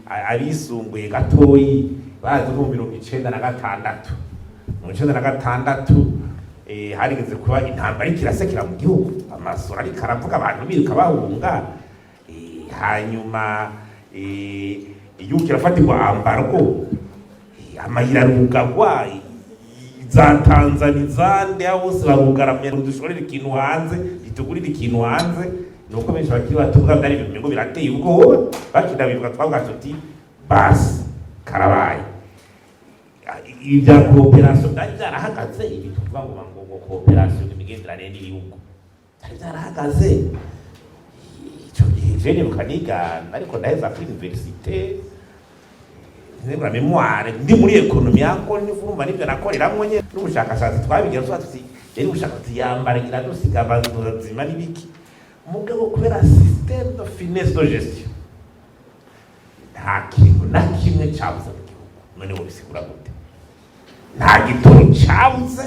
abisumbuye gatoyi bazi mu 1996 mu 1996 harigeze kuba intambara ikirasekera mu gihugu amasura ari karavuga abantu biruka bahunga hanyuma igihugu kirafatirwa ambargo amayira rugagwa za Tanzania zande bose barugaramye dushorera ikintu hanze itugurira ikintu hanze nuko benshi bakiba tuvuga byari ibintu ngo birateye ubwoba bakidabivuga twavuga tuti basi karabaye ibya cooperation byarahagaze ibi tuvuga ngo cooperation n'imigenderanire n'ibihugu byarahagaze icyo gihe jewe mukaniga ariko ndaheza kuri université nibura memoire ndi muri economy yako nivumba nibyo nakoreramwe nye n'ubushakashatsi twabigira tuti yari ubushakashatsi yambara gira dusiga abantu zima nibiki mugabo kubera système de finesse de gestion nta kintu na kimwe cyabuze mu gihugu none wo bisigura gute nta gitoro cyabuze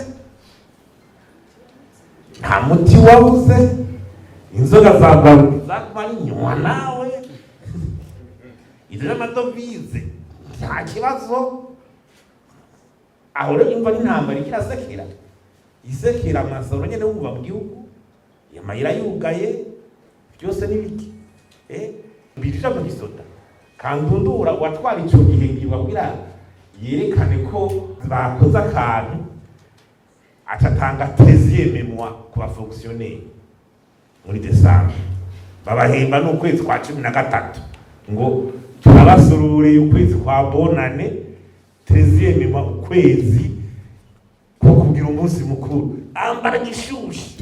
nta muti wabuze inzoga za kumara inyuma nawe izo amadovize nta kibazo aho rero imva n'intambara ikirasekera isekera amasoro nyene wumva mu gihugu yamayira yugaye byose n'ibiki birija mu gisoda kandundura watwara ico gihe ngibabwira yerekane ko bakoze akantu atatanga 13e mémoire ku ba fonctionnaire muri Desembre babahemba n'ukwezi kwa 13 ngo turabasurure ukwezi kwa bonane 13e mémoire ukwezi ko kugira umunsi mukuru ambara gishushi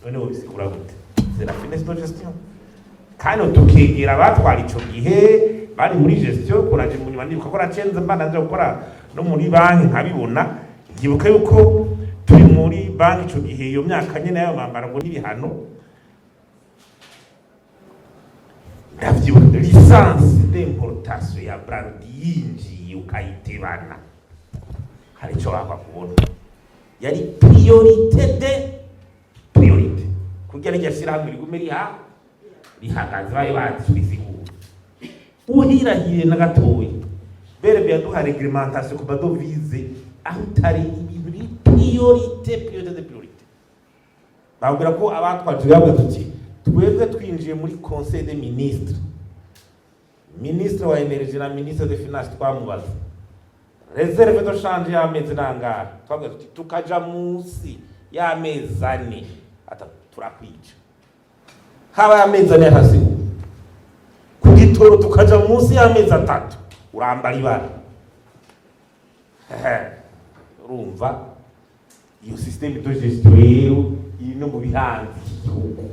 none wo bisikura gute c'est la finesse de gestion kandi tukegera batwara ico gihe bari muri gestion kuraje mu nyuma ndiko kora cenze mbana nje gukora no muri banki nkabibona ngibuka yuko turi muri banki ico gihe iyo myaka nyene nayo bambara ngo n'ibihano ndavyibuka licence d'importation ya brand yinjiye ukayitebana hari ico bakwa kubona yari priorité kugira ngo yashirahamwe rigumeri rihagaze baye batsubisigura uhirahire na gatoyi bere byaduha réglementation ku badovize aho tari ibintu priorité babwira ko abatwaje yabwe tuti twebwe twinjiye muri conseil des ministres ministre wa énergie na ministre des finances twamubaza réserve de change y'amezi nangara twabwira tuti tukaja munsi y'amezi ane turakwica haba amezi ane hasi ku gitoro tukaja munsi y'amezi 3 urambara ibara urumva iyo système de gestion rero iri no mu bihanzi igihugu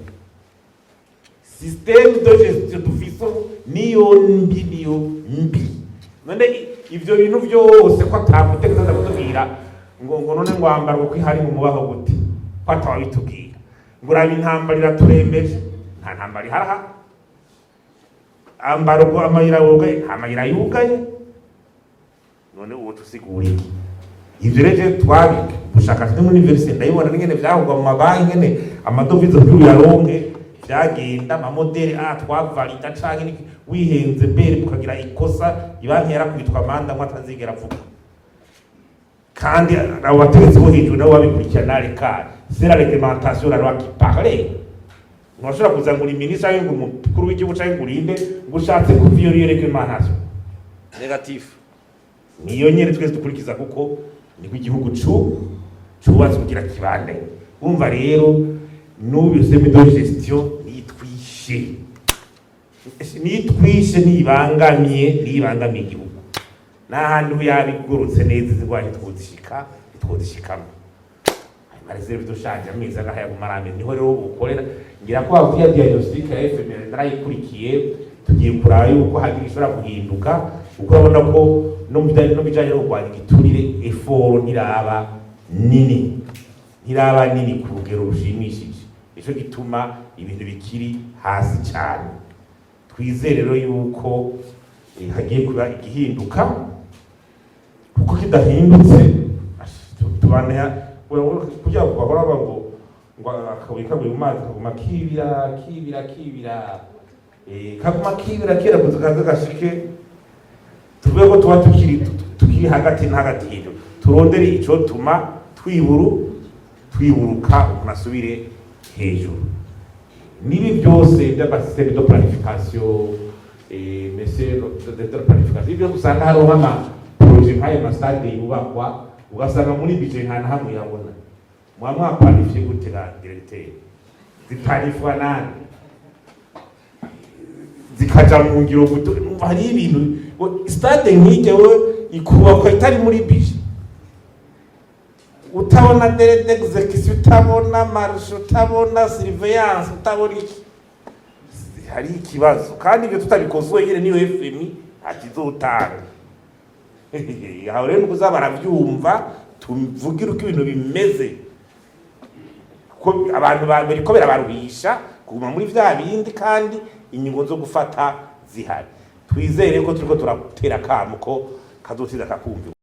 système de gestion dufise niyo mbi none ivyo bintu byose ko atamutegeza kutubwira ngo none ngwambara ko ihari mu mubaho gute ko atawabitubwira nguraba intambara iraturembeje nta ntambara iharaha ambargo amayira yugaye none uwo tusigura iki ivyo reje twabika ubushakashatsi muri université ndayibona n'ingene vyahugwa mu mabanki ngene amadovize kuri yaronke vyagenda amamodeli twavalida canke wihenze mbere ukagira ikosa ibanki yarakwitwa amanda mwatazigera vuga kandi abo bategetsi bo hejuru nabo babikurikirana reka c'est la réglementation la loi qui parle mwashobora kuzangura ministre y'ingu mukuru w'igihugu cyangwa ngurinde ngushatse kuvioler réglementation négatif niyo nyere twese dukurikiza kuko ni igihugu cyubatse kugira kibande umva rero n'ubu système de gestion nitwishe nibangamiye igihugu n'ahantu yabigurutse neza izigwaje twuzishikamo reserve de change amezi agahaya mu marame niho rero ukorera ngira ko avuye diagnostic ya FMR narayikurikiye tugiye kuraba yuko hari ishobora guhinduka uko babona ko no bijanye no kwandika iturire effort niraba nini ku rugero rushimishije ico gituma ibintu bikiri hasi cyane twizere rero yuko hagiye kuba igihinduka kuko kidahindutse tubana kugira ngo bahora ngo akabika buri mazi kuguma kibira kaguma kibira kera kuzukaza gashike tuvuge ko tuba tukiri hagati na hagati y'ibyo turondere ico tuma twiburuka ukunasubire hejuru. Nibi byose by'abasystème de planification monsieur de planification ibyo usanga hariho projet nk'ayo masitade yubakwa ugasanga muri budget nta hamwe yabona mwaplanifye gutera directeur zipanifwa nani zikaja mu ngiro hari ibintu stade nk'ijye we ikubakwa itari muri budget utabona d'execution utabona marche utabona surveillance utabona hari ikibazo kandi ibyo tutabikozwe nyine niyo FMI akizotanga aho rero kuza baravyumva tuvugira uko ibintu bimeze ko abantu bariko barabaruhisha kuguma muri vya bindi kandi inyungu zo gufata zihari. Twizere ko turiko turatera kamo ko kazotiza kakumva.